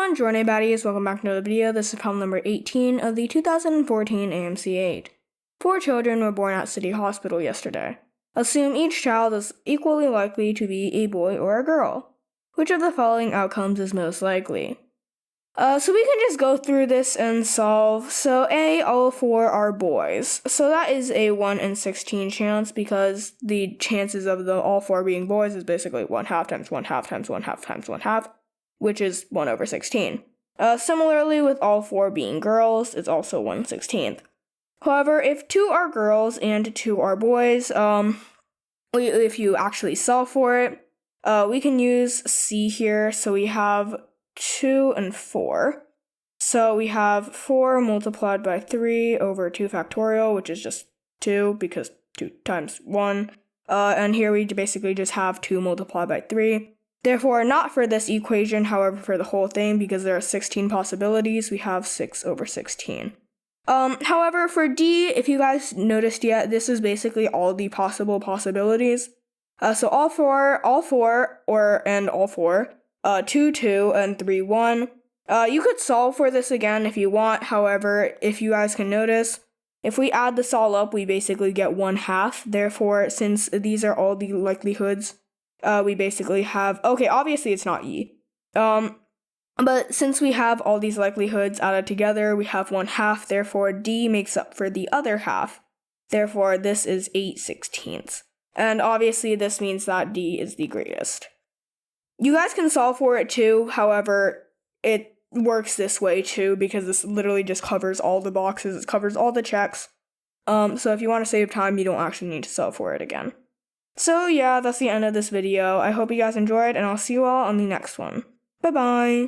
everyone, Jordan Baddies, welcome back to another video. This is problem number 18 of the 2014 AMC8. 4 children were born at City Hospital yesterday. Assume each child is equally likely to be a boy or a girl. Which of the following outcomes is most likely? So we can just go through this and solve. So A, all 4 are boys. So that is a 1 in 16 chance because the chances of the all 4 being boys is basically 1/2 times 1/2 times 1/2 times 1/2. Which is 1/16. Similarly, with all 4 being girls, it's also 1/16. However, if 2 are girls and 2 are boys, if you actually solve for it, we can use C here. So we have 2 and 4. So we have 4 multiplied by 3 over 2 factorial, which is just 2 because 2 times 1. And here we basically just have 2 multiplied by 3. Therefore, not for this equation, however, for the whole thing, because there are 16 possibilities, we have 6/16. However, for D, if you guys noticed yet, this is basically all the possible possibilities. So all four, and all 4, 2, 2, and 3, 1. You could solve for this again if you want. However, if you guys can notice, if we add this all up, we basically get 1/2. Therefore, since these are all the likelihoods, we basically have, okay, obviously it's not E. But since we have all these likelihoods added together, we have 1/2, therefore D makes up for the other half. Therefore, this is 8/16. And obviously this means that D is the greatest. You guys can solve for it too, however, it works this way too, because this literally just covers all the boxes, it covers all the checks. So if you want to save time, you don't actually need to solve for it again. So yeah, that's the end of this video. I hope you guys enjoyed, and I'll see you all on the next one. Bye-bye!